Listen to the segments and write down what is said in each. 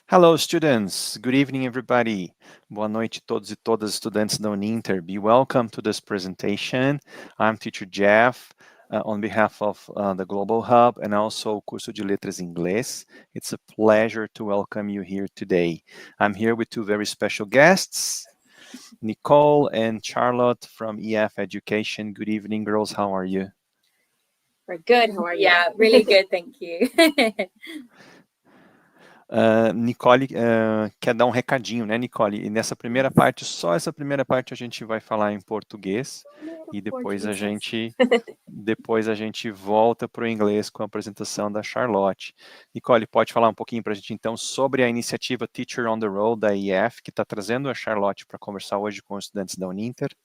Hello, students. Good evening, everybody. Boa noite, todos e todas estudantes da Uninter. Be welcome to this presentation. I'm Teacher Jeff, on behalf of the Global Hub and also Curso de Letras Inglês. It's a pleasure to welcome you here today. I'm here with two very special guests, Nicole and Charlotte from EF Education. Good evening, girls. How are you? We're good. How are you? Yeah, really good, thank you. Nicole quer dar um recadinho, né, Nicole? E nessa primeira parte, só essa primeira parte a gente vai falar em português e depois a gente volta para o inglês com a apresentação da Charlotte. Nicole, pode falar um pouquinho para a gente então sobre a iniciativa Teacher on the Road da IF, que está trazendo a Charlotte para conversar hoje com os estudantes da Uninter?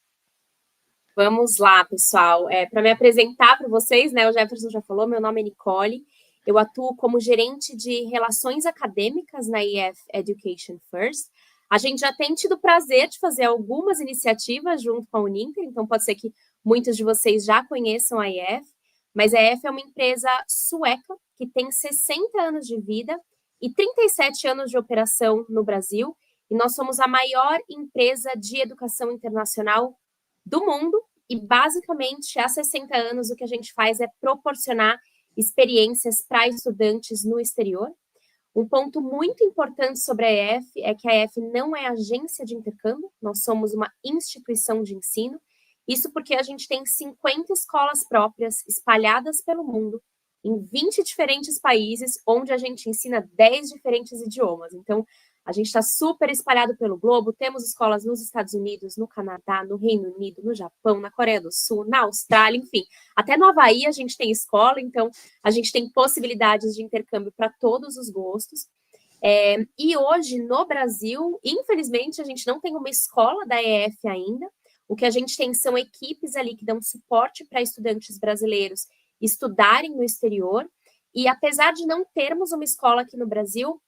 Vamos lá, pessoal. Para me apresentar para vocês, né? O Jefferson já falou, meu nome é Nicole. Eu atuo como gerente de relações acadêmicas na EF Education First. A gente já tem tido o prazer de fazer algumas iniciativas junto com a Uninter, então pode ser que muitos de vocês já conheçam a EF, mas a EF é uma empresa sueca que tem 60 anos de vida e 37 anos de operação no Brasil, e nós somos a maior empresa de educação internacional do mundo, e basicamente há 60 anos o que a gente faz é proporcionar experiências para estudantes no exterior. Um ponto muito importante sobre a EF é que a EF não é agência de intercâmbio, nós somos uma instituição de ensino, isso porque a gente tem 50 escolas próprias espalhadas pelo mundo, em 20 diferentes países, onde a gente ensina 10 diferentes idiomas. Então, a gente está super espalhado pelo globo, temos escolas nos Estados Unidos, no Canadá, no Reino Unido, no Japão, na Coreia do Sul, na Austrália, enfim. Até no Havaí a gente tem escola, então a gente tem possibilidades de intercâmbio para todos os gostos. E hoje, no Brasil, infelizmente, a gente não tem uma escola da EF ainda. O que a gente tem são equipes ali que dão suporte para estudantes brasileiros estudarem no exterior. E apesar de não termos uma escola aqui no Brasil,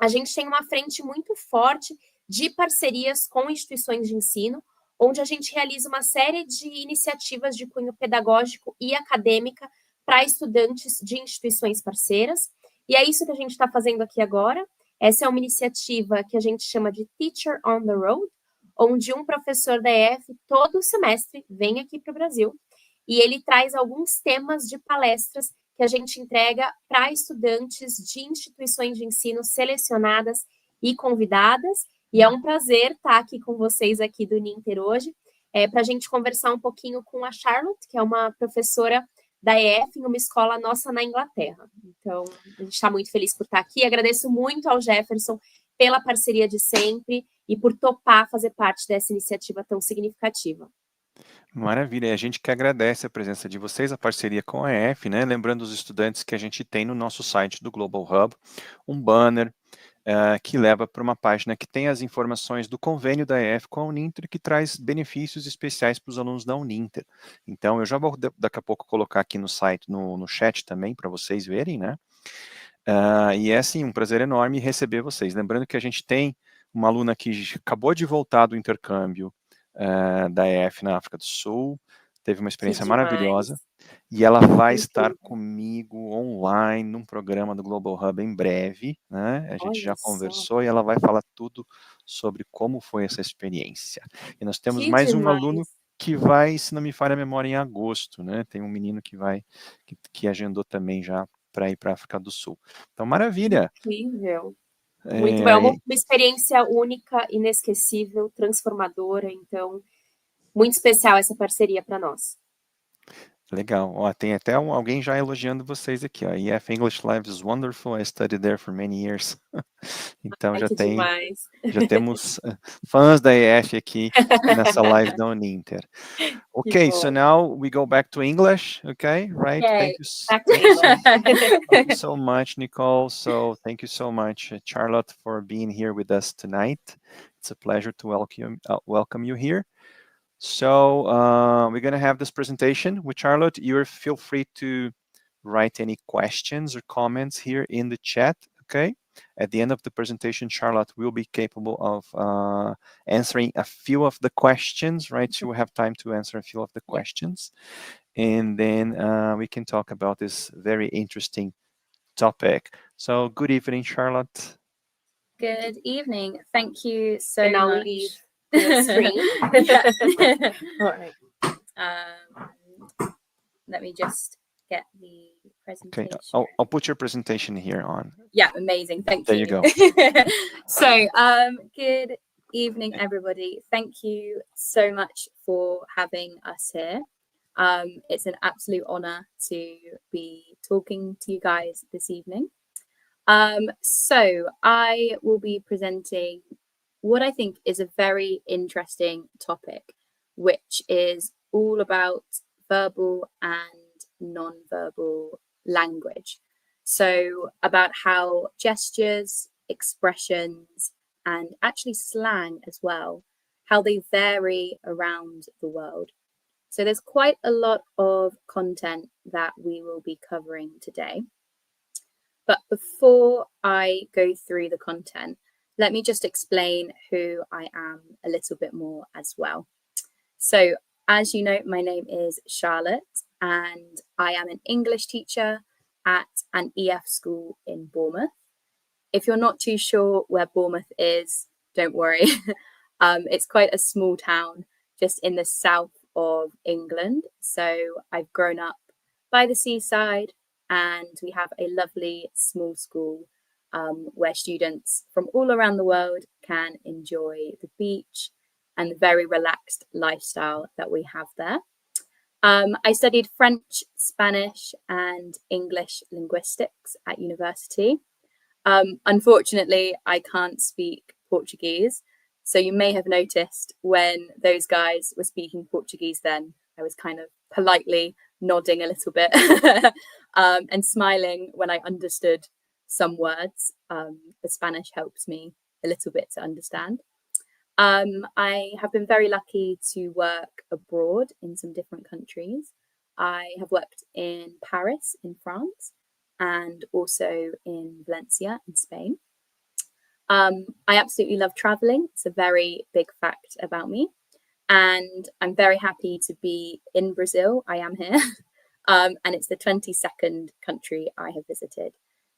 a gente tem uma frente muito forte de parcerias com instituições de ensino, onde a gente realiza uma série de iniciativas de cunho pedagógico e acadêmica para estudantes de instituições parceiras. E é isso que a gente está fazendo aqui agora. Essa é uma iniciativa que a gente chama de Teacher on the Road, onde um professor da EF, todo semestre, vem aqui para o Brasil e ele traz alguns temas de palestras que a gente entrega para estudantes de instituições de ensino selecionadas e convidadas. E é um prazer estar aqui com vocês aqui do Uninter hoje, para a gente conversar um pouquinho com a Charlotte, que é uma professora da EF em uma escola nossa na Inglaterra. Então, a gente está muito feliz por estar aqui. Agradeço muito ao Jefferson pela parceria de sempre e por topar fazer parte dessa iniciativa tão significativa. Maravilha, a gente que agradece a presença de vocês, a parceria com a EF, né? Lembrando os estudantes que a gente tem no nosso site do Global Hub um banner que leva para uma página que tem as informações do convênio da EF com a Uninter, que traz benefícios especiais para os alunos da Uninter. Então, eu já vou daqui a pouco colocar aqui no site, no chat também, para vocês verem, né? E é, assim, um prazer enorme receber vocês. Lembrando que a gente tem uma aluna que acabou de voltar do intercâmbio da EF na África do Sul, teve uma experiência maravilhosa, e ela vai estar comigo online num programa do Global Hub em breve, né? A gente já conversou e ela vai falar tudo sobre como foi essa experiência. E nós temos mais um aluno que vai, se não me falha a memória, em agosto, né? Tem um menino que agendou também já para ir para a África do Sul. Então, maravilha! Incrível! Muito bom, é uma experiência única, inesquecível, transformadora, então, muito especial essa parceria para nós. Legal, ó, tem até alguém já elogiando vocês aqui, ó. EF English Live is wonderful, I studied there for many years. Então já temos fãs da EF aqui nessa live da Uninter. Okay, so now we go back to English, okay? Right? Okay. Thank you so much, Nicole. So thank you so much, Charlotte, for being here with us tonight. It's a pleasure to welcome you here. So we're going to have this presentation with Charlotte. You feel free to write any questions or comments here in the chat, okay? At the end of the presentation, Charlotte will be capable of answering a few of the questions, right? She will have time to answer a few of the questions. And then we can talk about this very interesting topic. So good evening, Charlotte. Good evening. Thank you so And I'll much. leave the screen. Yeah. All right. Let me just get the presentation. Okay, I'll put your presentation here on. Yeah, amazing. Thank There you. you go. So, good evening, everybody. Thank you so much for having us here. It's an absolute honor to be talking to you guys this evening. So I will be presenting what I think is a very interesting topic, which is all about verbal and non-verbal language. So about how gestures, expressions, and actually slang as well, how they vary around the world. So there's quite a lot of content that we will be covering today. But before I go through the content, let me just explain who I am a little bit more as well. So, as you know, my name is Charlotte, and I am an English teacher at an EF school in Bournemouth. If you're not too sure where Bournemouth is, don't worry. It's quite a small town just in the south of England. So, I've grown up by the seaside, and we have a lovely small school where students from all around the world can enjoy the beach and the very relaxed lifestyle that we have there. I studied French, Spanish, and English linguistics at university. Unfortunately, I can't speak Portuguese. So you may have noticed when those guys were speaking Portuguese then, I was kind of politely nodding a little bit and smiling when I understood some words. The Spanish helps me a little bit to understand. I have been very lucky to work abroad in some different countries. I have worked in Paris in France and also in Valencia in Spain. I absolutely love traveling. It's a very big fact about me. And I'm very happy to be in Brazil. I am here. And it's the 22nd country I have visited.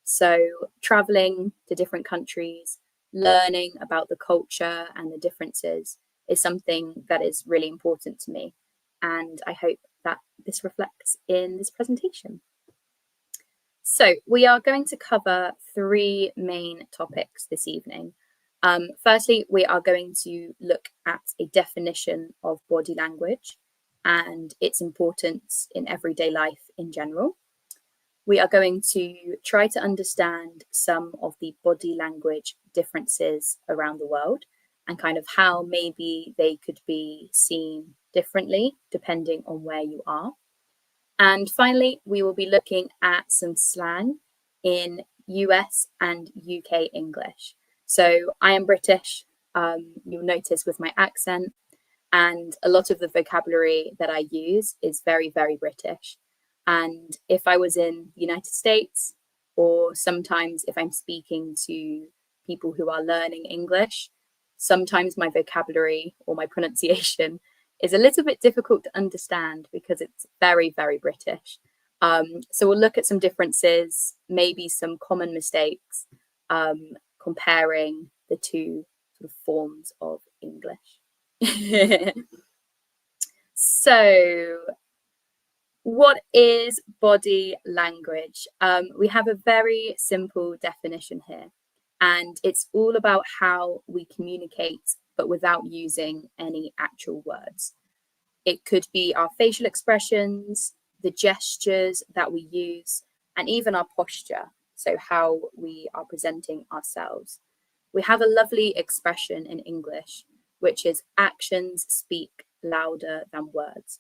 So traveling to different countries, learning about the culture and the differences is something that is really important to me. And I hope that this reflects in this presentation. So we are going to cover three main topics this evening. Firstly, we are going to look at a definition of body language and its importance in everyday life in general. We are going to try to understand some of the body language differences around the world and kind of how maybe they could be seen differently depending on where you are. And finally, we will be looking at some slang in US and UK English. So I am British, you'll notice with my accent, and a lot of the vocabulary that I use is very, very British. And if I was in the United States, or sometimes if I'm speaking to people who are learning English, sometimes my vocabulary or my pronunciation is a little bit difficult to understand because it's very, very British. So we'll look at some differences, maybe some common mistakes, comparing the two sort of forms of English. So, what is body language? We have a very simple definition here, and it's all about how we communicate, but without using any actual words. It could be our facial expressions, the gestures that we use, and even our posture, so how we are presenting ourselves. We have a lovely expression in English, which is actions speak louder than words.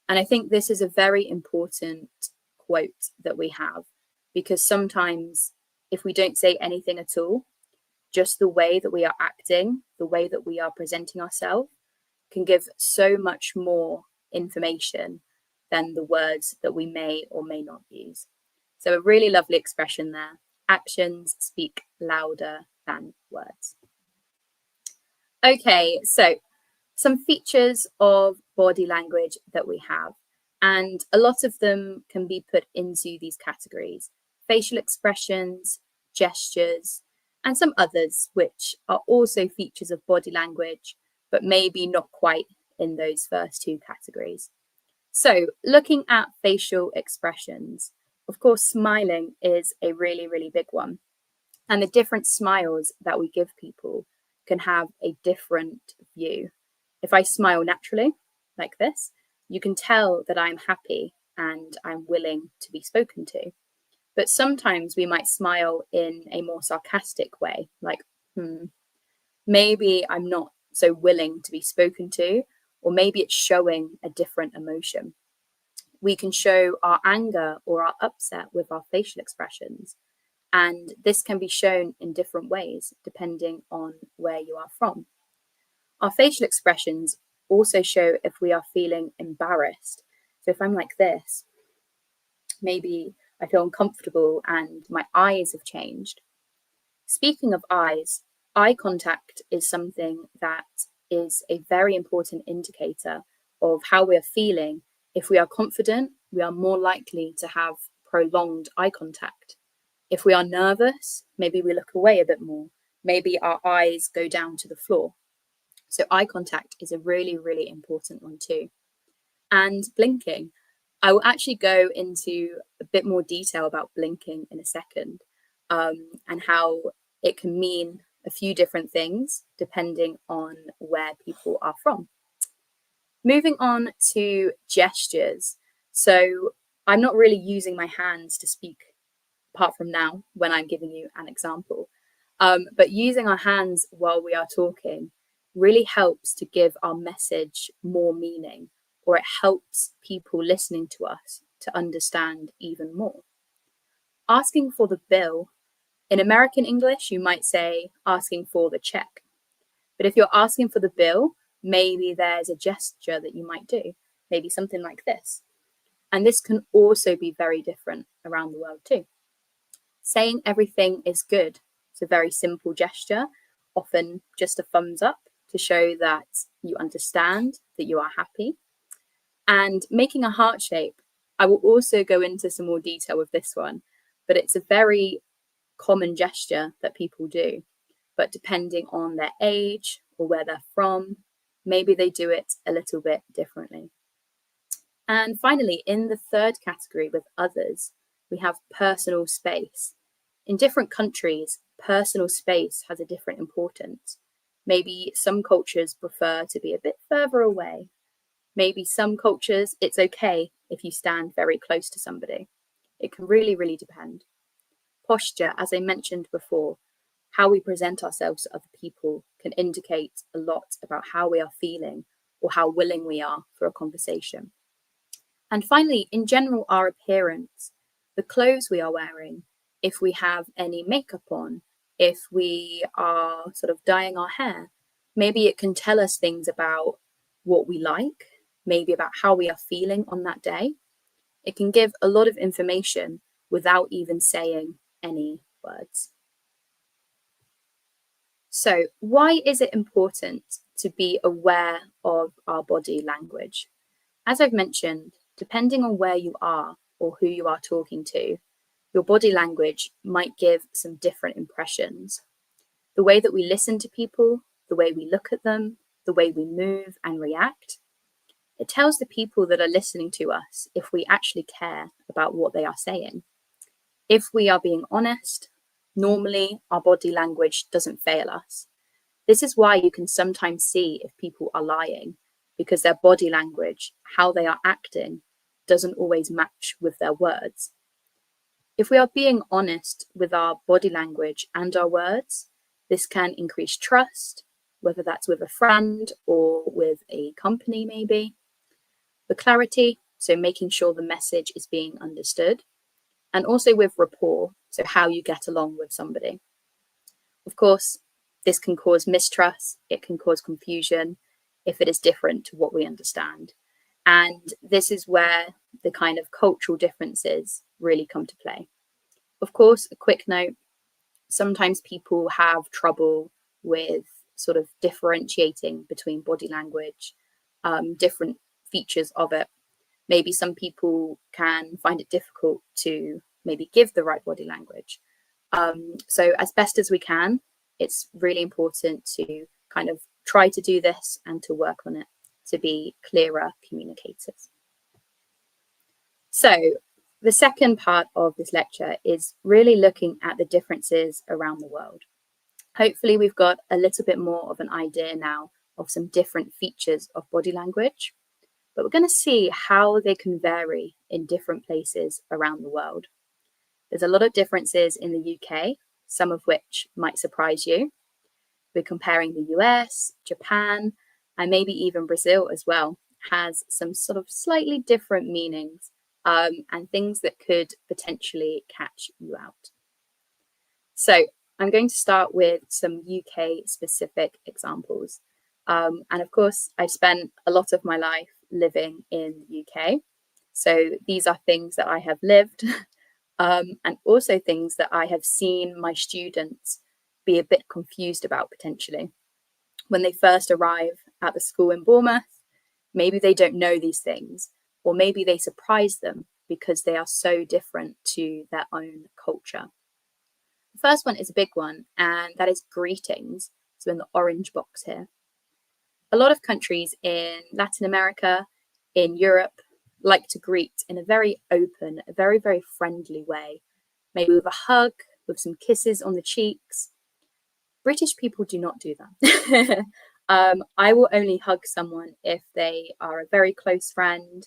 And I think this is a very important quote that we have, because sometimes if we don't say anything at all, just the way that we are acting, the way that we are presenting ourselves can give so much more information than the words that we may or may not use. So a really lovely expression there. Actions speak louder than words. Okay, so some features of body language that we have, and a lot of them can be put into these categories: facial expressions, gestures, and some others which are also features of body language, but maybe not quite in those first two categories. So looking at facial expressions, of course, smiling is a really, really big one. And the different smiles that we give people can have a different view. If I smile naturally, like this, you can tell that I'm happy and I'm willing to be spoken to. But sometimes we might smile in a more sarcastic way, like, maybe I'm not so willing to be spoken to, or maybe it's showing a different emotion. We can show our anger or our upset with our facial expressions. And this can be shown in different ways, depending on where you are from. Our facial expressions also show if we are feeling embarrassed. So if I'm like this, maybe I feel uncomfortable and my eyes have changed. Speaking of eyes, eye contact is something that is a very important indicator of how we are feeling. If we are confident, we are more likely to have prolonged eye contact. If we are nervous, maybe we look away a bit more. Maybe our eyes go down to the floor. So eye contact is a really, really important one too. And blinking. I will actually go into a bit more detail about blinking in a second, and how it can mean a few different things depending on where people are from. Moving on to gestures. So I'm not really using my hands to speak, apart from now when I'm giving you an example. But using our hands while we are talking really helps to give our message more meaning, or it helps people listening to us to understand even more. Asking for the bill. In American English, you might say asking for the check. But if you're asking for the bill, maybe there's a gesture that you might do, maybe something like this. And this can also be very different around the world too. Saying everything is good. It's a very simple gesture, often just a thumbs up to show that you understand, that you are happy. And making a heart shape. I will also go into some more detail with this one, but it's a very common gesture that people do. But depending on their age or where they're from, maybe they do it a little bit differently. And finally, in the third category with others, we have personal space. In different countries, personal space has a different importance. Maybe some cultures prefer to be a bit further away. Maybe some cultures, it's okay if you stand very close to somebody. It can really, really depend. Posture, as I mentioned before, how we present ourselves to other people can indicate a lot about how we are feeling or how willing we are for a conversation. And finally, in general, our appearance, the clothes we are wearing, if we have any makeup on, if we are sort of dyeing our hair, maybe it can tell us things about what we like, maybe about how we are feeling on that day. It can give a lot of information without even saying any words. So why is it important to be aware of our body language? As I've mentioned, depending on where you are or who you are talking to, your body language might give some different impressions. The way that we listen to people, the way we look at them, the way we move and react, it tells the people that are listening to us if we actually care about what they are saying. If we are being honest, normally our body language doesn't fail us. This is why you can sometimes see if people are lying, because their body language, how they are acting, doesn't always match with their words. If we are being honest with our body language and our words, this can increase trust, whether that's with a friend or with a company maybe. The clarity, so making sure the message is being understood, and also with rapport, so how you get along with somebody. Of course, this can cause mistrust, it can cause confusion if it is different to what we understand. And this is where the kind of cultural differences really come to play. Of course, a quick note, sometimes people have trouble with sort of differentiating between body language, different features of it. Maybe some people can find it difficult to maybe give the right body language. So as best as we can, it's really important to kind of try to do this and to work on it to be clearer communicators. So the second part of this lecture is really looking at the differences around the world. Hopefully we've got a little bit more of an idea now of some different features of body language, but we're going to see how they can vary in different places around the world. There's a lot of differences in the UK, some of which might surprise you. We're comparing the US, Japan, and maybe even Brazil as well, has some sort of slightly different meanings and things that could potentially catch you out. So I'm going to start with some UK specific examples. And of course, I've spent a lot of my life living in the UK. So these are things that I have lived and also things that I have seen my students be a bit confused about potentially. When they first arrive at the school in Bournemouth, maybe they don't know these things, or maybe they surprise them because they are so different to their own culture. The first one is a big one, and that is greetings. So in the orange box here. A lot of countries in Latin America, in Europe, like to greet in a very open, a very, very friendly way. Maybe with a hug, with some kisses on the cheeks. British people do not do that. I will only hug someone if they are a very close friend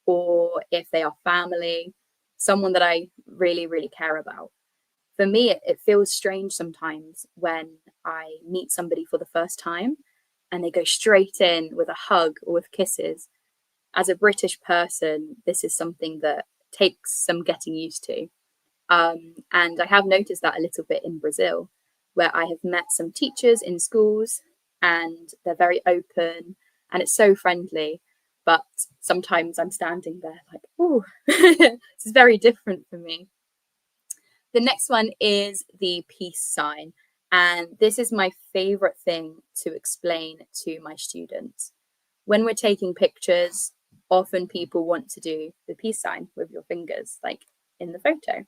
or if they are family, someone that I really, really care about. For me, it feels strange sometimes when I meet somebody for the first time and they go straight in with a hug or with kisses. As a British person, this is something that takes some getting used to. And I have noticed that a little bit in Brazil, where I have met some teachers in schools and they're very open and it's so friendly. But sometimes I'm standing there like, oh, this is very different for me. The next one is the peace sign. And this is my favorite thing to explain to my students. When we're taking pictures, often people want to do the peace sign with your fingers, like in the photo.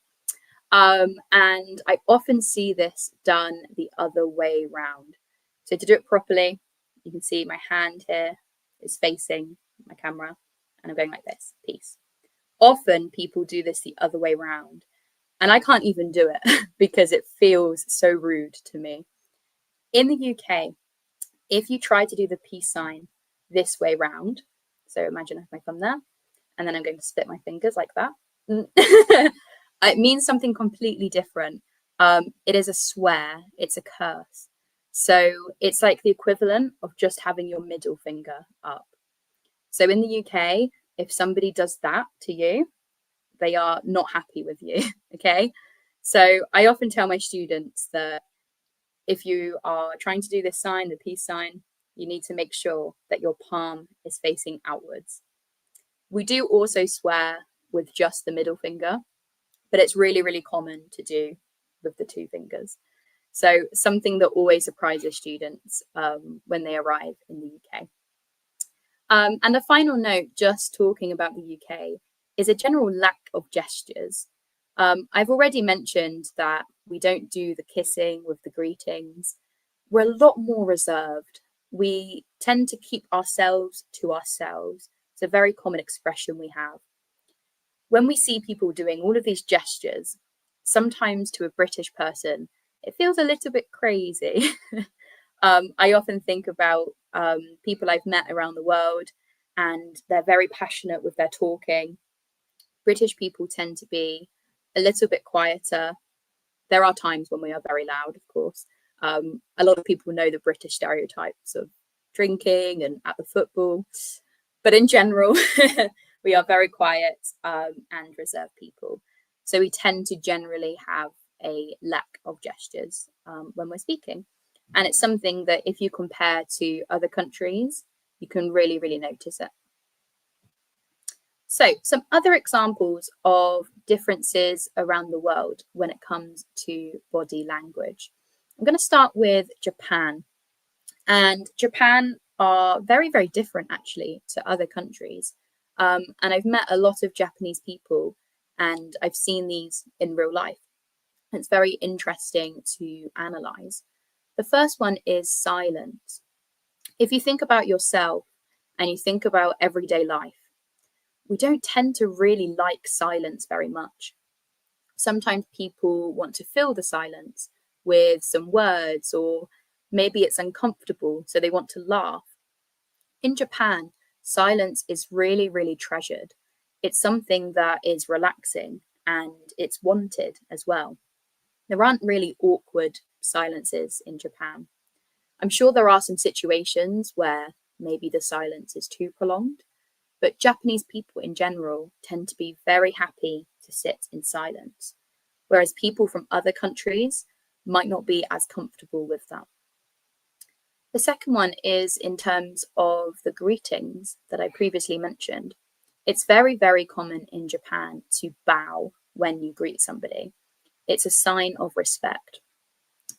And I often see this done the other way round. So to do it properly, you can see my hand here is facing my camera and I'm going like this, peace. Often people do this the other way round and I can't even do it because it feels so rude to me. In the UK, if you try to do the peace sign this way round, so imagine I have my thumb there and then I'm going to split my fingers like that. It means something completely different. It is a swear, it's a curse. So it's like the equivalent of just having your middle finger up. So in the UK, if somebody does that to you, they are not happy with you, okay? So I often tell my students that if you are trying to do this sign, the peace sign, you need to make sure that your palm is facing outwards. We do also swear with just the middle finger, but it's really, really common to do with the two fingers. So something that always surprises students when they arrive in the UK. And a final note, just talking about the UK, is a general lack of gestures. I've already mentioned that we don't do the kissing with the greetings. We're a lot more reserved. We tend to keep ourselves to ourselves. It's a very common expression we have. When we see people doing all of these gestures, sometimes to a British person, it feels a little bit crazy. I often think about people I've met around the world and they're very passionate with their talking. British people tend to be a little bit quieter. There are times when we are very loud, of course. A lot of people know the British stereotypes of drinking and at the football. But in general, we are very quiet and reserved people. So we tend to generally have a lack of gestures when we're speaking. And it's something that if you compare to other countries, you can really, really notice it. So some other examples of differences around the world when it comes to body language. I'm going to start with Japan. And Japan are very, very different actually to other countries. And I've met a lot of Japanese people and I've seen these in real life. It's very interesting to analyze. The first one is silence. If you think about yourself and you think about everyday life, we don't tend to really like silence very much. Sometimes people want to fill the silence with some words, or maybe it's uncomfortable, so they want to laugh. In Japan, silence is really, really treasured. It's something that is relaxing and it's wanted as well. There aren't really awkward silences in Japan. I'm sure there are some situations where maybe the silence is too prolonged, but Japanese people in general tend to be very happy to sit in silence, whereas people from other countries might not be as comfortable with that. The second one is in terms of the greetings that I previously mentioned. It's very, very common in Japan to bow when you greet somebody. It's a sign of respect.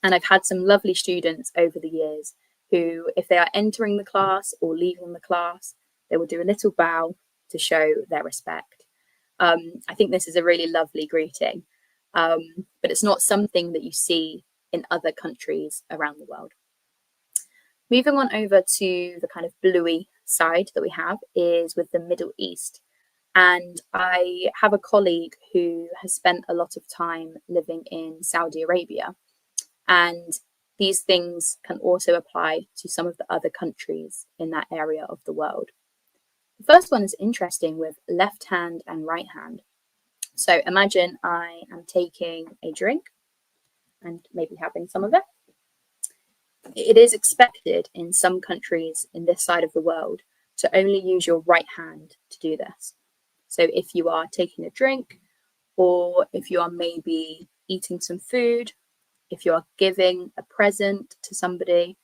And I've had some lovely students over the years who, if they are entering the class or leaving the class, they will do a little bow to show their respect. I think this is a really lovely greeting, but it's not something that you see in other countries around the world. Moving on over to the kind of bluey side that we have is with the Middle East. And I have a colleague who has spent a lot of time living in Saudi Arabia. And these things can also apply to some of the other countries in that area of the world. The first one is interesting with left hand and right hand. So imagine I am taking a drink and maybe having some of it. It is expected in some countries in this side of the world to only use your right hand to do this. So if you are taking a drink, or if you are maybe eating some food, if you are giving a present to somebody,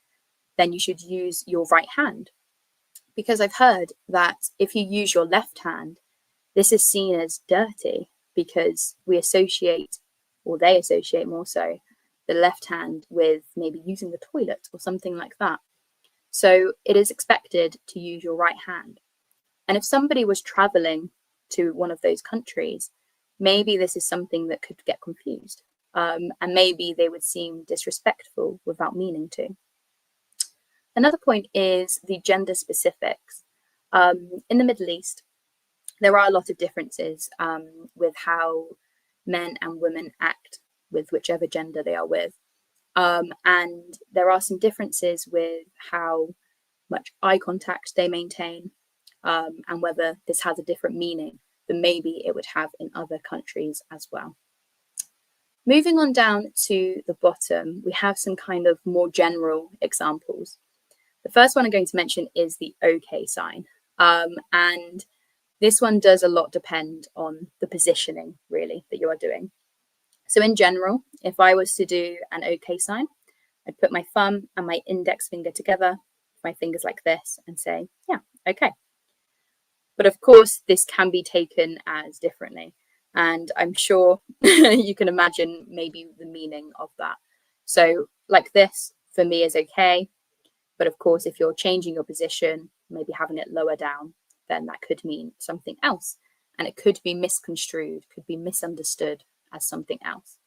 then you should use your right hand. Because I've heard that if you use your left hand, this is seen as dirty, because we associate, or they associate more so, the left hand with maybe using the toilet or something like that. So it is expected to use your right hand. And if somebody was traveling to one of those countries, maybe this is something that could get confused. And maybe they would seem disrespectful without meaning to. Another point is the gender specifics. In the Middle East, there are a lot of differences with how men and women act with whichever gender they are with. And there are some differences with how much eye contact they maintain, and whether this has a different meaning than maybe it would have in other countries as well. Moving on down to the bottom, we have some kind of more general examples. The first one I'm going to mention is the OK sign. And this one does a lot depend on the positioning, really, that you are doing. So in general, if I was to do an OK sign, I'd put my thumb and my index finger together, my fingers like this, and say, yeah, OK. But of course, this can be taken as differently. And I'm sure you can imagine maybe the meaning of that. So like this, for me, is OK. But of course, if you're changing your position, maybe having it lower down, then that could mean something else. And it could be misconstrued, could be misunderstood as something else.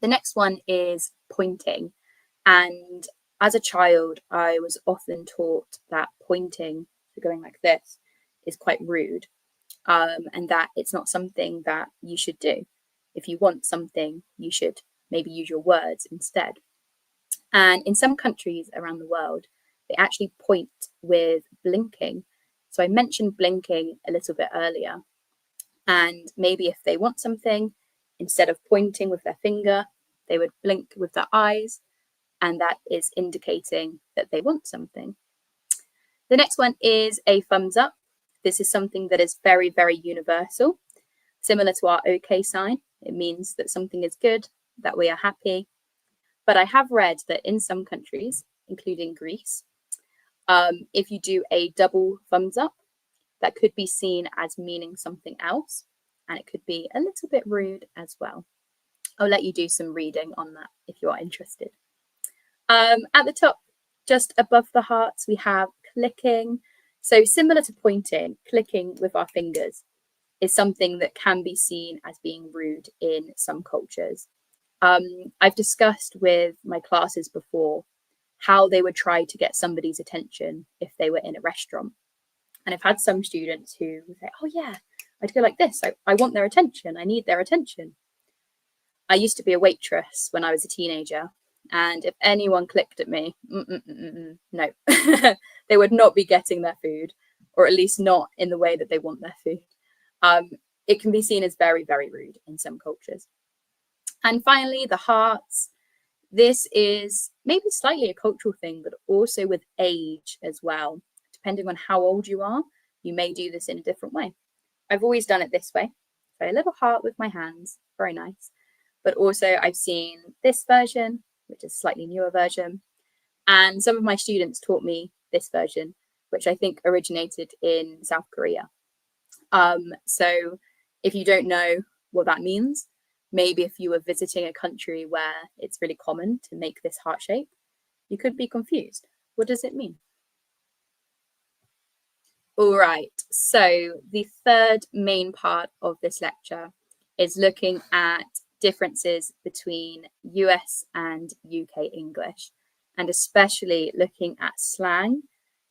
The next one is pointing. And as a child, I was often taught that pointing, so going like this, is quite rude, and that it's not something that you should do. If you want something, you should maybe use your words instead. And in some countries around the world, they actually point with blinking. So I mentioned blinking a little bit earlier. And maybe if they want something, instead of pointing with their finger, they would blink with their eyes. And that is indicating that they want something. The next one is a thumbs up. This is something that is very, very universal. Similar to our OK sign, it means that something is good, that we are happy. But I have read that in some countries, including Greece, if you do a double thumbs up, that could be seen as meaning something else. And it could be a little bit rude as well. I'll let you do some reading on that if you are interested. At the top, just above the hearts, we have clicking. So similar to pointing, clicking with our fingers is something that can be seen as being rude in some cultures. I've discussed with my classes before how they would try to get somebody's attention if they were in a restaurant. And I've had some students who say, oh yeah, I'd go like this. I want their attention. I need their attention. I used to be a waitress when I was a teenager. And if anyone clicked at me, no, they would not be getting their food, or at least not in the way that they want their food. It can be seen as very, very rude in some cultures. And finally, the hearts. This is maybe slightly a cultural thing, but also with age as well. Depending on how old you are, you may do this in a different way. I've always done it this way. So a little heart with my hands, very nice. But also I've seen this version, which is a slightly newer version. And some of my students taught me this version, which I think originated in South Korea. So if you don't know what that means, maybe if you were visiting a country where it's really common to make this heart shape, you could be confused. What does it mean? All right, so the third main part of this lecture is looking at differences between US and UK English, and especially looking at slang,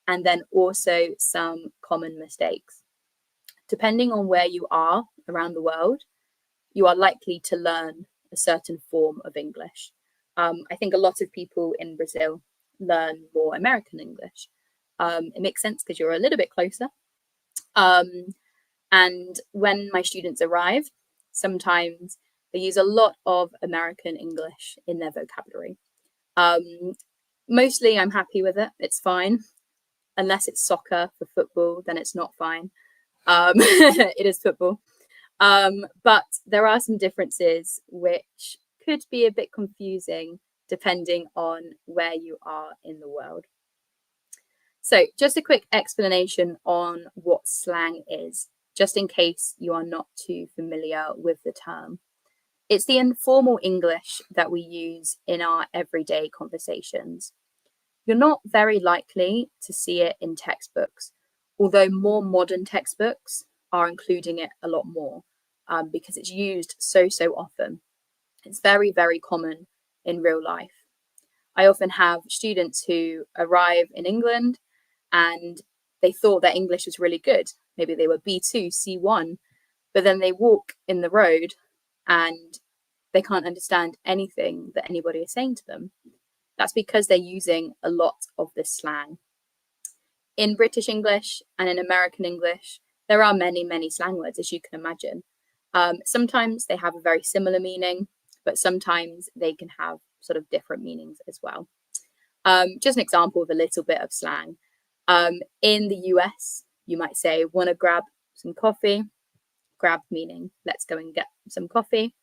and then also some common mistakes. Depending on where you are around the world, you are likely to learn a certain form of English. I think a lot of people in Brazil learn more American English. It makes sense because you're a little bit closer. And when my students arrive, sometimes they use a lot of American English in their vocabulary. Mostly I'm happy with it. It's fine. Unless it's soccer for football, then it's not fine. It is football. But there are some differences which could be a bit confusing depending on where you are in the world. So just a quick explanation on what slang is, just in case you are not too familiar with the term. It's the informal English that we use in our everyday conversations. You're not very likely to see it in textbooks, although more modern textbooks are including it a lot more because it's used so often. It's very, very common in real life. I often have students who arrive in England and they thought their English was really good. Maybe they were B2, C1, but then they walk in the road and they can't understand anything that anybody is saying to them. That's because they're using a lot of this slang. In British English and in American English, there are many slang words, as you can imagine. Sometimes they have a very similar meaning, but sometimes they can have sort of different meanings as well. Just an example of a little bit of slang. In the US, you might say, want to grab some coffee? Grab meaning, let's go and get some coffee.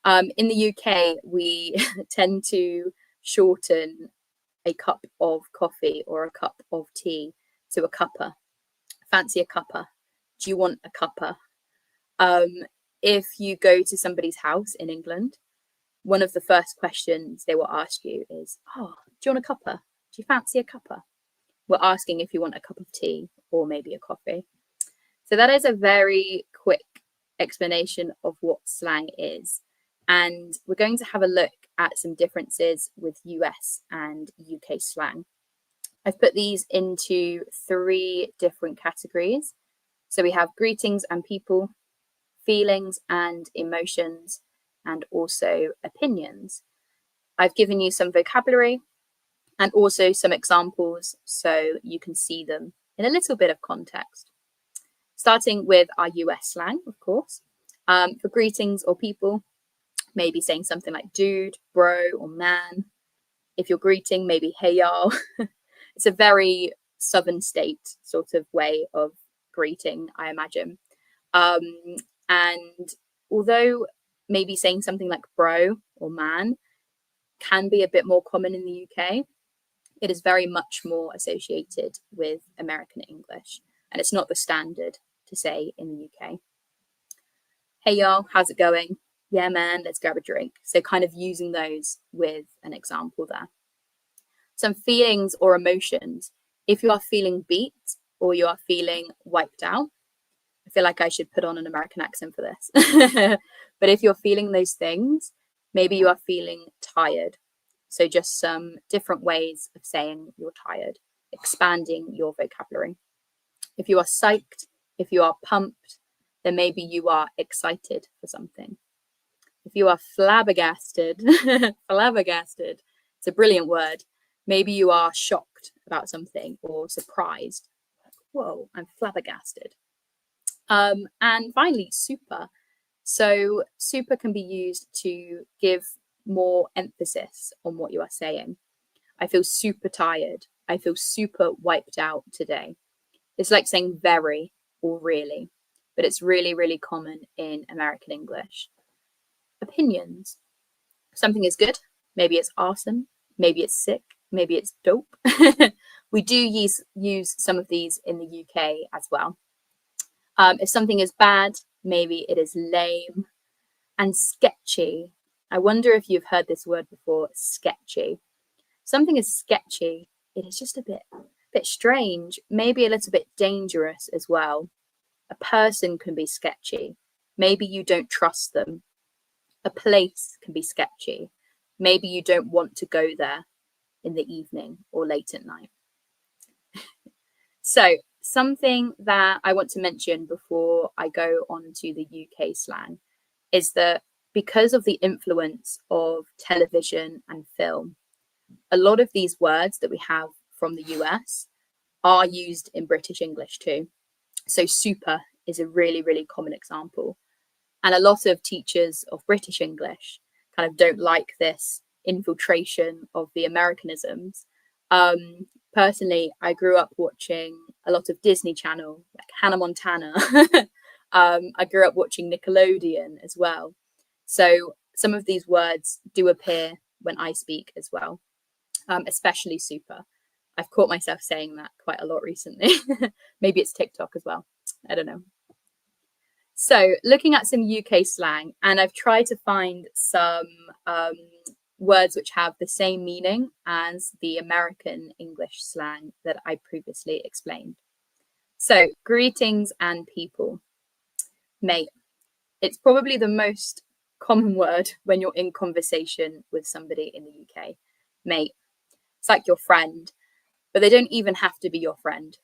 In the UK, we tend to shorten a cup of coffee or a cup of tea to a cuppa. Fancy a cuppa? Do you want a cuppa? If you go to somebody's house in England, one of the first questions they will ask you is, oh, do you want a cuppa? Do you fancy a cuppa? We're asking if you want a cup of tea or maybe a coffee. So that is a very quick explanation of what slang is. And we're going to have a look at some differences with US and UK slang. I've put these into 3 different categories. So we have greetings and people, feelings and emotions, and also opinions. I've given you some vocabulary and also some examples so you can see them in a little bit of context. Starting with our US slang, of course. For greetings or people, maybe saying something like dude, bro, or man. If you're greeting, maybe hey y'all. It's a very southern state sort of way of greeting, I imagine. And although maybe saying something like bro or man can be a bit more common in the UK, it is very much more associated with American English, and it's not the standard to say in the UK. Hey y'all, how's it going? Yeah man, let's grab a drink. So kind of using those with an example there. Some feelings or emotions. If you are feeling beat or you are feeling wiped out, I feel like I should put on an American accent for this. But if you're feeling those things, maybe you are feeling tired. So just some different ways of saying you're tired, expanding your vocabulary. If you are psyched, if you are pumped, then maybe you are excited for something. If you are flabbergasted, flabbergasted, it's a brilliant word. Maybe you are shocked about something or surprised. Whoa, I'm flabbergasted. And finally, super. So super can be used to give more emphasis on what you are saying. I feel super tired. I feel super wiped out today. It's like saying very or really, but it's really, really common in American English. Opinions. Something is good. Maybe it's awesome. Maybe it's sick. Maybe it's dope. We do use some of these in the UK as well. If something is bad, maybe it is lame. And sketchy. I wonder if you've heard this word before, sketchy. Something is sketchy. It is just a bit strange, maybe a little bit dangerous as well. A person can be sketchy. Maybe you don't trust them. A place can be sketchy. Maybe you don't want to go there in the evening or late at night. So something that I want to mention before I go on to the UK slang is that because of the influence of television and film, a lot of these words that we have from the US are used in British English too. So super is a really, really common example. And a lot of teachers of British English kind of don't like this infiltration of the Americanisms. Personally, I grew up watching a lot of Disney Channel, like Hannah Montana. I grew up watching Nickelodeon as well. So some of these words do appear when I speak as well, especially super. I've caught myself saying that quite a lot recently. Maybe it's TikTok as well. I don't know. So looking at some UK slang, and I've tried to find some words which have the same meaning as the American English slang that I previously explained. So greetings and people. Mate. It's probably the most common word when you're in conversation with somebody in the UK. Mate. It's like your friend, but they don't even have to be your friend.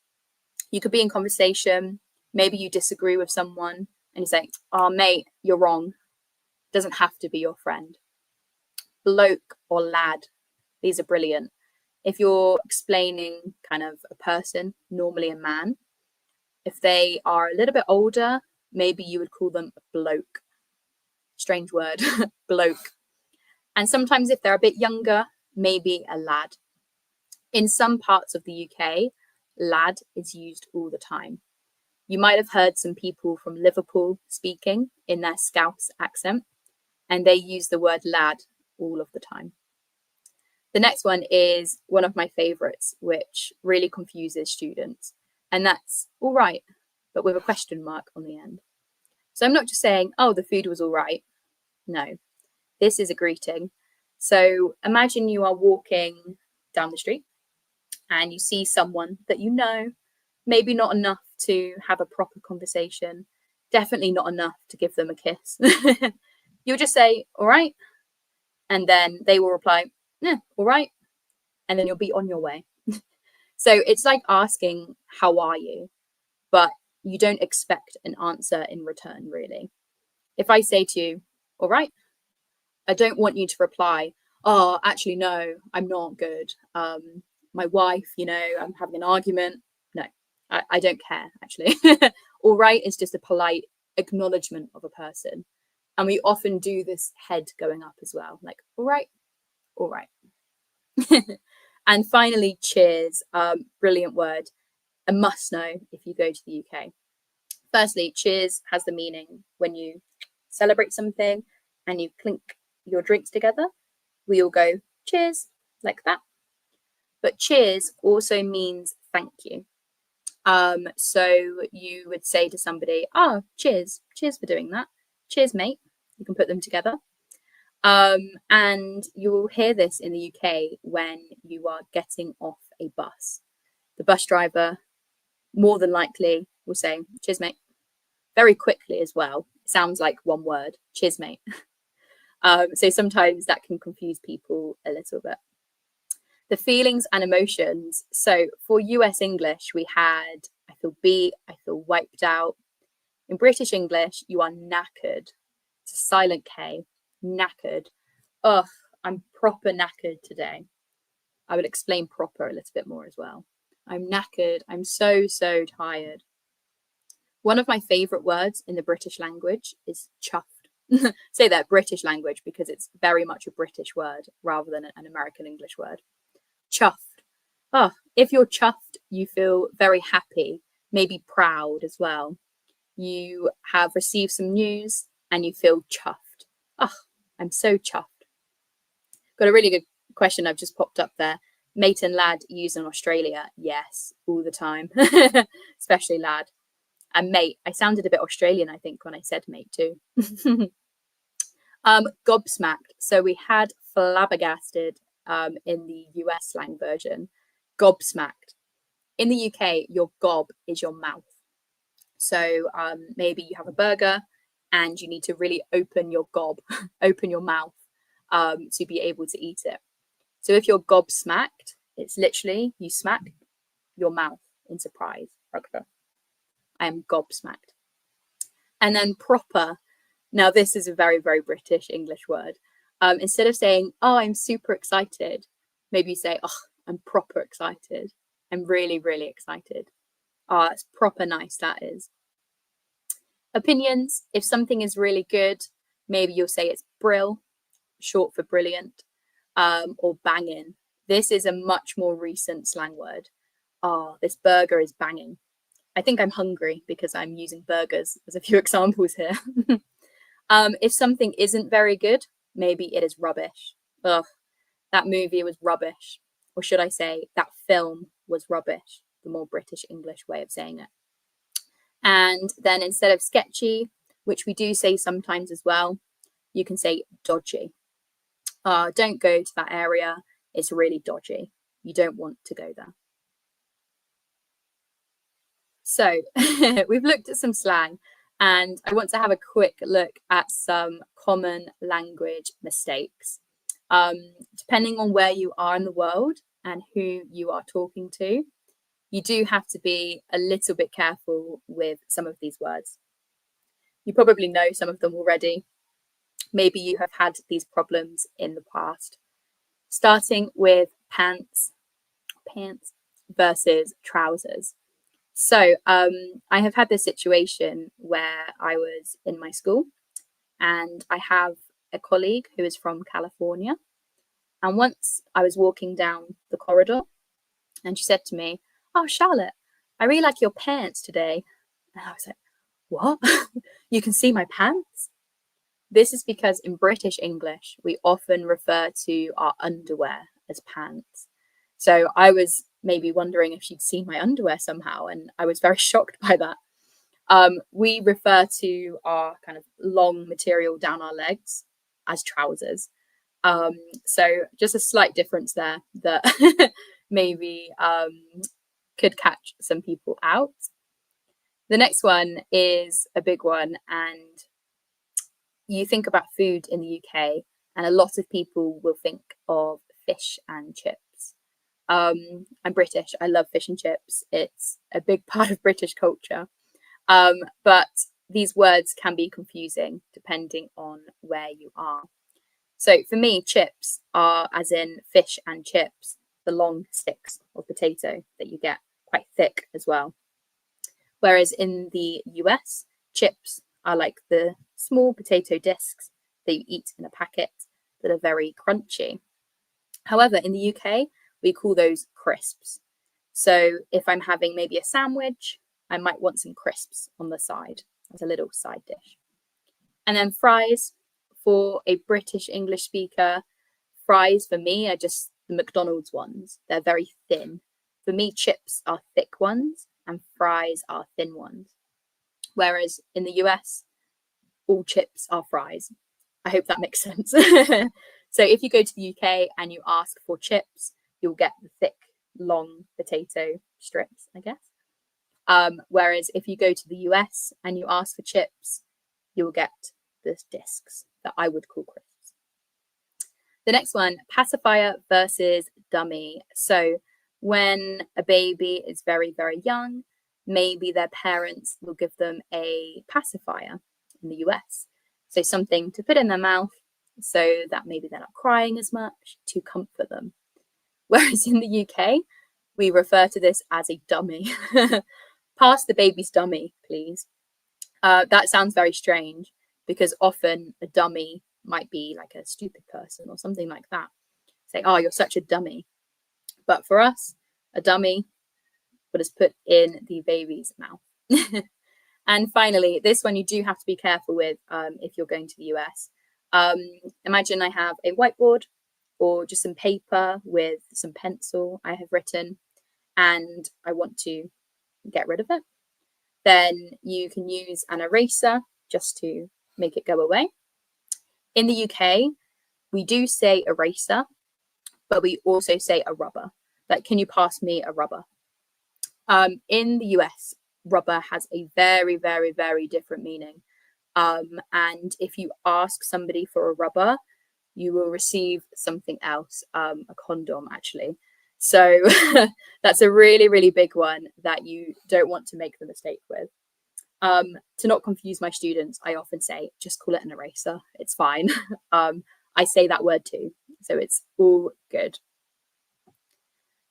You could be in conversation, maybe you disagree with someone and you say, oh mate, you're wrong. Doesn't have to be your friend. Bloke or lad, these are brilliant. If you're explaining kind of a person, normally a man, if they are a little bit older, maybe you would call them a bloke. Strange word, bloke. And sometimes if they're a bit younger, maybe a lad. In some parts of the UK, lad is used all the time. You might have heard some people from Liverpool speaking in their Scouse accent, and they use the word lad all of the time. The next one is one of my favorites, which really confuses students, and that's all right, but with a question mark on the end. So I'm not just saying, oh, the food was all right. No, this is a greeting. So imagine you are walking down the street and you see someone that you know, maybe not enough to have a proper conversation, definitely not enough to give them a kiss. You'll just say, all right. And then they will reply, yeah, all right. And then you'll be on your way. So it's like asking, how are you? But you don't expect an answer in return, really. If I say to you, all right, I don't want you to reply, oh, actually, no, I'm not good. My wife, I'm having an argument. No, I don't care, actually. All right is just a polite acknowledgement of a person. And we often do this head going up as well, like, all right, all right. And finally, cheers, brilliant word, a must know if you go to the UK. Firstly, cheers has the meaning when you celebrate something and you clink your drinks together, we all go cheers like that. But cheers also means thank you. So you would say to somebody, oh, cheers for doing that. Cheers, mate. You can put them together. And you will hear this in the UK when you are getting off a bus. The bus driver more than likely will say, cheers, mate. Very quickly as well. It sounds like one word, cheers, mate. So sometimes that can confuse people a little bit. The feelings and emotions. So for US English, we had, I feel beat, I feel wiped out. In British English, you are knackered. It's a silent K, knackered. Ugh, I'm proper knackered today. I will explain proper a little bit more as well. I'm knackered. I'm so tired. One of my favorite words in the British language is chuffed. Say that British language because it's very much a British word rather than an American English word. Chuffed. Oh, if you're chuffed, you feel very happy, maybe proud as well. You have received some news and you feel chuffed. Oh, I'm so chuffed. Got a really good question I've just popped up there. Mate and lad used in Australia. Yes, all the time, especially lad. And mate, I sounded a bit Australian, I think, when I said mate too. Gobsmacked. So we had flabbergasted in the US slang version. Gobsmacked. In the UK, your gob is your mouth. So maybe you have a burger and you need to really open your gob, open your mouth to be able to eat it. So if you're gobsmacked, it's literally you smack your mouth in surprise. I am gobsmacked. And then proper. Now this is a very British English word. Instead of saying, oh, I'm super excited, maybe you say, oh, I'm proper excited. I'm really excited. Oh, it's proper nice, that is. Opinions. If something is really good, maybe you'll say it's brill, short for brilliant, or banging. This is a much more recent slang word. Oh, this burger is banging. I think I'm hungry because I'm using burgers as a few examples here. If something isn't very good, maybe it is rubbish. Ugh, that movie was rubbish. Or should I say, that film was rubbish, the more British English way of saying it. And then instead of sketchy, which we do say sometimes as well, you can say dodgy. Don't go to that area. It's really dodgy. You don't want to go there. So we've looked at some slang and I want to have a quick look at some common language mistakes. Depending on where you are in the world and who you are talking to, you do have to be a little bit careful with some of these words. You probably know some of them already. Maybe you have had these problems in the past. Starting with pants versus trousers. So I have had this situation where I was in my school and I have a colleague who is from California. And once I was walking down the corridor and she said to me, oh, Charlotte, I really like your pants today. And I was like, what? You can see my pants? This is because in British English, we often refer to our underwear as pants. So I was maybe wondering if she'd seen my underwear somehow, and I was very shocked by that. We refer to our kind of long material down our legs as trousers. So just a slight difference there that maybe could catch some people out. The next one is a big one, and you think about food in the UK and a lot of people will think of fish and chips. I'm British. I love fish and chips. It's a big part of British culture. But these words can be confusing depending on where you are. So for me, chips are as in fish and chips, the long sticks of potato that you get, quite thick as well. Whereas in the US, chips are like the small potato discs that you eat in a packet that are very crunchy. However, in the UK, we call those crisps. So if I'm having maybe a sandwich, I might want some crisps on the side as a little side dish. And then fries, for a British English speaker, fries for me are just the McDonald's ones. They're very thin. For me, chips are thick ones and fries are thin ones. Whereas in the US, all chips are fries. I hope that makes sense. So if you go to the UK and you ask for chips, you'll get the thick, long potato strips, I guess. Whereas if you go to the US and you ask for chips, you'll get the discs that I would call crisps. The next one, pacifier versus dummy. So when a baby is very, very young, maybe their parents will give them a pacifier in the US. So something to put in their mouth so that maybe they're not crying as much, to comfort them. Whereas in the UK, we refer to this as a dummy. Pass the baby's dummy, please. That sounds very strange because often a dummy might be like a stupid person or something like that. Say, oh, you're such a dummy. But for us, a dummy what is put in the baby's mouth. And finally, this one you do have to be careful with if you're going to the US. Imagine I have a whiteboard or just some paper with some pencil I have written and I want to get rid of it. Then you can use an eraser just to make it go away. In the UK, we do say eraser, but we also say a rubber. Like, can you pass me a rubber? In the US, rubber has a very, very, very different meaning. And if you ask somebody for a rubber, you will receive something else, a condom, actually. So that's a really, really big one that you don't want to make the mistake with. To not confuse my students, I often say, just call it an eraser. It's fine. I say that word too, so it's all good.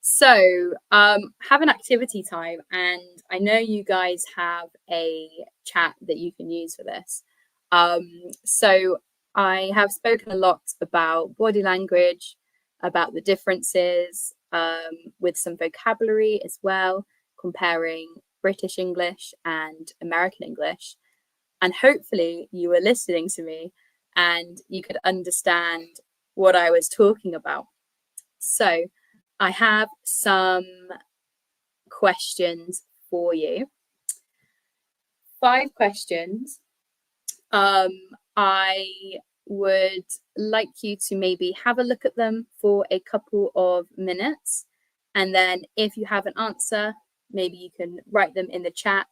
So have an activity time, and I know you guys have a chat that you can use for this. So I have spoken a lot about body language, about the differences, with some vocabulary as well, comparing British English and American English. And hopefully you were listening to me and you could understand what I was talking about. So I have some questions for you. 5 questions. I would like you to maybe have a look at them for a couple of minutes. And then if you have an answer, maybe you can write them in the chat,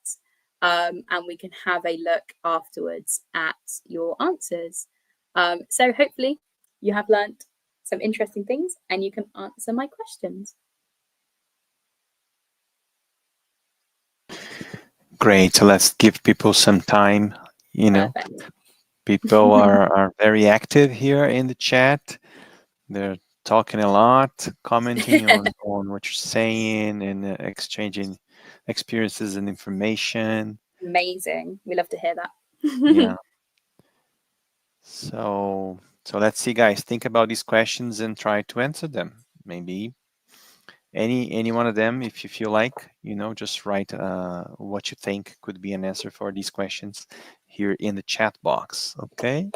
and we can have a look afterwards at your answers. So hopefully you have learnt some interesting things and you can answer my questions. Great. So let's give people some time. You know, Perfect. people are very active here in the chat. They're talking a lot, commenting on what you're saying and exchanging experiences and information. Amazing. We love to hear that. Yeah. So let's see, guys. Think about these questions and try to answer them. Maybe any one of them, if you feel like, you know, just write what you think could be an answer for these questions here in the chat box. Okay.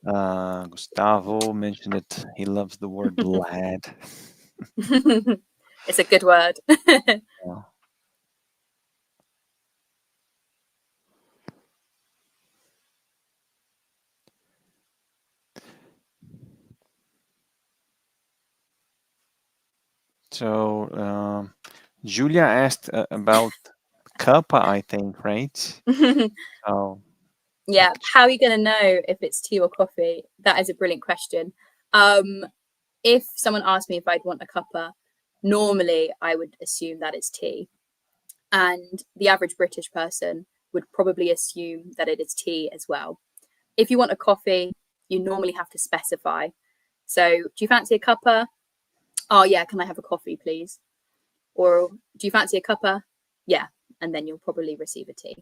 Gustavo mentioned it. He loves the word lad. It's a good word. Yeah. So Julia asked about cuppa, I think, right? Oh, yeah. How are you going to know if it's tea or coffee? That is a brilliant question. If someone asked me if I'd want a cuppa, normally I would assume that it's tea. And the average British person would probably assume that it is tea as well. If you want a coffee, you normally have to specify. So, do you fancy a cuppa? Oh, yeah, can I have a coffee, please? Or do you fancy a cuppa? Yeah, and then you'll probably receive a tea.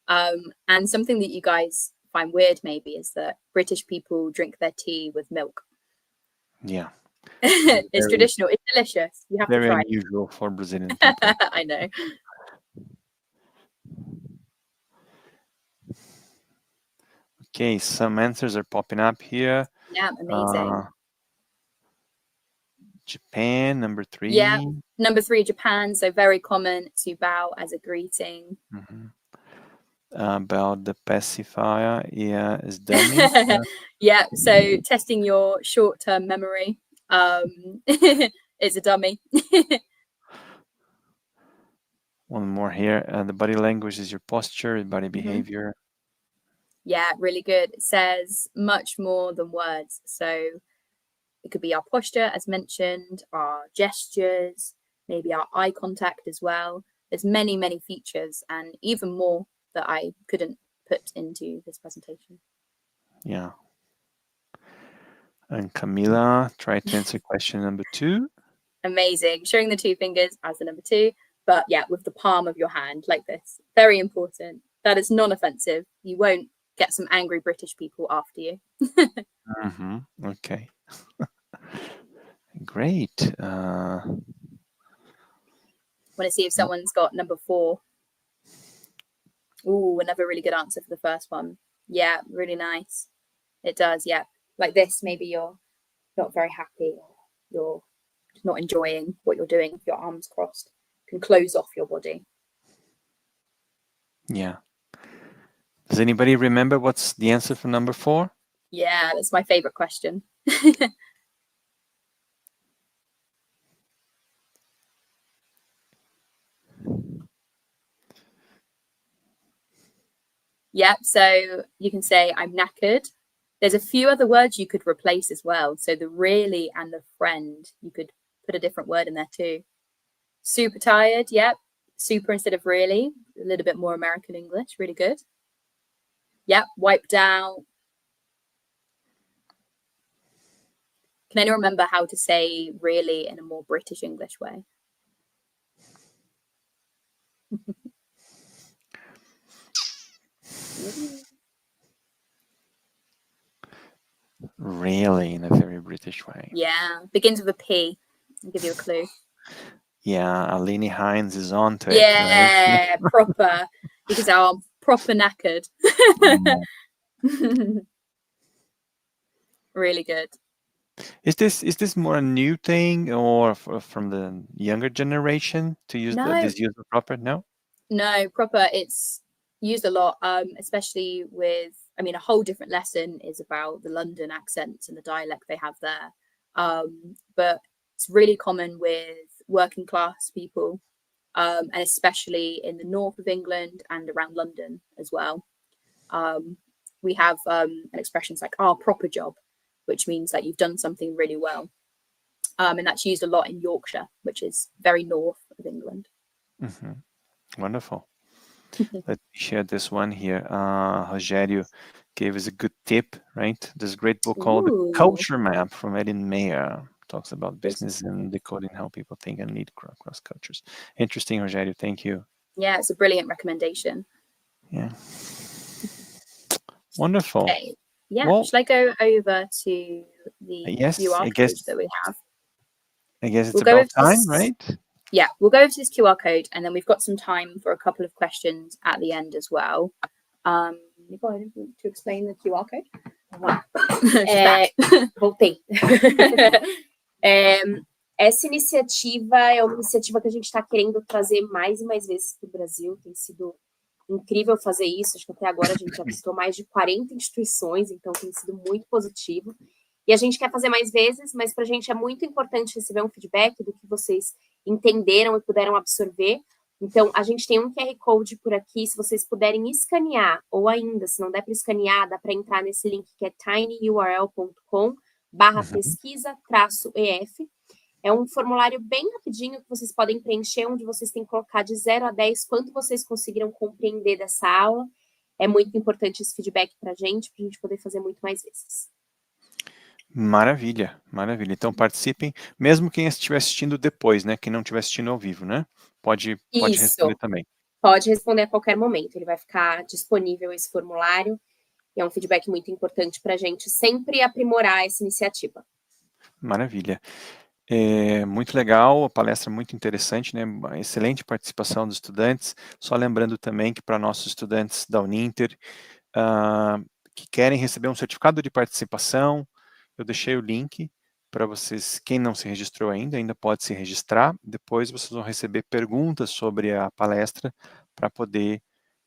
And something that you guys find weird maybe is that British people drink their tea with milk. yeah. It's traditional. It's delicious. You have to Very try unusual for Brazilian people. I know. Okay, some answers are popping up here. Yeah, amazing. Japan, number 3. Yeah, number 3, Japan. So very common to bow as a greeting. About the pacifier, yeah, is dummy. Yeah, so testing your short-term memory. It's a dummy. One more here. The body language is your posture, body behavior. Yeah, really good. It says much more than words. So it could be our posture, as mentioned, our gestures, maybe our eye contact as well. There's many, many features and even more that I couldn't put into this presentation. Yeah. And Camila, try to answer question number 2. Amazing. Showing the 2 fingers as the number 2, but yeah, with the palm of your hand like this. Very important. That is non-offensive. You won't get some angry British people after you. Okay. Great. Want to see if someone's got number 4. Ooh, another really good answer for the first one. Yeah, really nice. It does, yeah. Like this, maybe you're not very happy, or you're not enjoying what you're doing with your arms crossed. You can close off your body. Yeah. Does anybody remember what's the answer for number 4? Yeah, that's my favorite question. Yep, so you can say I'm knackered. There's a few other words you could replace as well. So the really and the friend, you could put a different word in there too. Super tired, yep. Super instead of really. A little bit more American English, really good. Yep, wiped out. Can anyone remember how to say really in a more British English way? Really, in a very British way. Yeah, begins with a P. I'll give you a clue. Yeah, Aline Hines is on to it. Yeah, Right? proper. You can say, oh, I'm proper knackered. Really good. Is this more a new thing or from the younger generation to use this use of proper? No? No, proper. It's used a lot, especially with, I mean, a whole different lesson is about the London accents and the dialect they have there. But it's really common with working class people, and especially in the north of England and around London as well. We have an expression like, "our proper job," which means that you've done something really well. And that's used a lot in Yorkshire, which is very north of England. Wonderful. Let me share this one here. Rogério gave us a good tip, right? There's a great book called The Culture Map from Edin Mayer. Talks about business and decoding how people think and lead across cultures. Interesting, Rogério. Thank you. Yeah, it's a brilliant recommendation. Yeah. Wonderful. Okay. Yeah. Well, shall I go over to the QR code that we have? I guess it's about time, right? Yeah, we'll go over to this QR code, and then we've got some time for a couple of questions at the end as well. Nicole, to explain the QR code? Voltei. Essa iniciativa é uma iniciativa que a gente está querendo trazer mais e mais vezes para o Brasil. Tem sido incrível fazer isso. Acho que até agora a gente já visitou mais de 40 instituições, então tem sido muito positivo. E a gente quer fazer mais vezes, mas para a gente é muito importante receber um feedback do que vocês entenderam e puderam absorver. Então, a gente tem um QR Code por aqui, se vocês puderem escanear, ou ainda, se não der para escanear, dá para entrar nesse link que é tinyurl.com/pesquisa-ef. É um formulário bem rapidinho que vocês podem preencher, onde vocês têm que colocar de 0 a 10 quanto vocês conseguiram compreender dessa aula. É muito importante esse feedback para a gente poder fazer muito mais vezes. Maravilha, maravilha. Então participem, mesmo quem estiver assistindo depois, né? Quem não estiver assistindo ao vivo, né? Pode responder também. Pode responder a qualquer momento. Ele vai ficar disponível esse formulário. E é um feedback muito importante para a gente sempre aprimorar essa iniciativa. Maravilha. Muito legal, a palestra muito interessante, né? Uma excelente participação dos estudantes. Só lembrando também que para nossos estudantes da Uninter que querem receber um certificado de participação, eu deixei o link para vocês, quem não se registrou ainda pode se registrar. Depois vocês vão receber perguntas sobre a palestra para poder,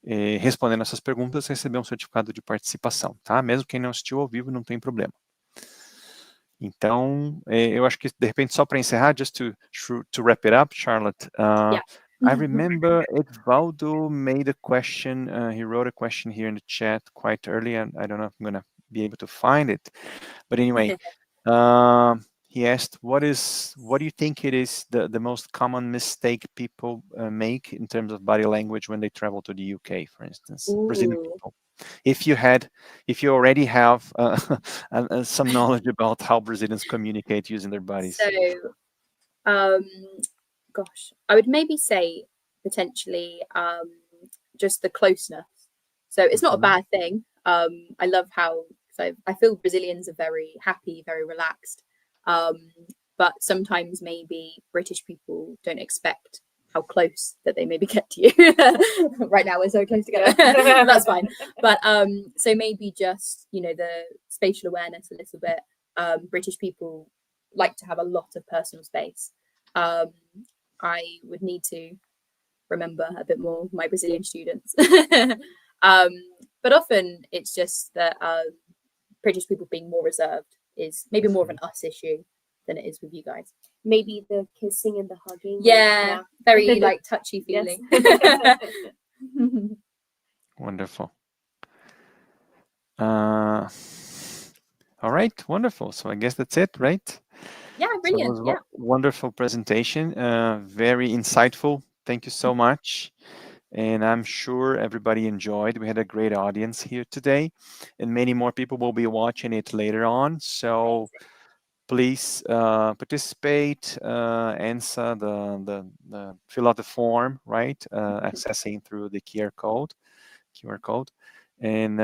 respondendo essas perguntas, receber um certificado de participação, tá? Mesmo quem não assistiu ao vivo, não tem problema. Então, eu acho que, de repente, só para encerrar, just to wrap it up, Charlotte, I remember Edvaldo made a question. He wrote a question here in the chat quite early, and I don't know if I'm going to be able to find it. But anyway, he asked, what do you think it is the most common mistake people make in terms of body language when they travel to the UK, for instance? Brazilian people. If you already have some knowledge about how Brazilians communicate using their bodies. So, gosh, I would maybe say potentially just the closeness. So it's not a bad thing. I love how I feel Brazilians are very happy, very relaxed. But sometimes maybe British people don't expect how close that they maybe get to you. Right now we're so close together. That's fine. But so maybe just, you know, the spatial awareness a little bit. British people like to have a lot of personal space. I would need to remember a bit more my Brazilian students. But often it's just that British people being more reserved is maybe more of an us issue than it is with you guys. Maybe the kissing and the hugging. Yeah. Very like touchy feeling. Wonderful. All right, wonderful. So I guess that's it, right? Yeah, brilliant. So it was wonderful presentation, very insightful. Thank you so much. And I'm sure everybody enjoyed. We had a great audience here today, and many more people will be watching it later on. So please participate, answer the fill out the form, right? Accessing through the QR code. And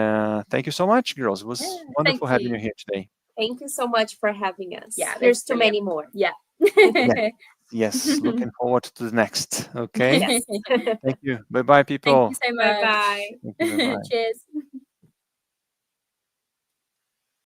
thank you so much, girls. It was wonderful having you here today. Thank you so much for having us. Yeah, there's too many more. Yeah. Yes, looking forward to the next. Okay. Yes. Thank you. Bye-bye, people. Thank you so much. Bye-bye. Bye-bye. Cheers.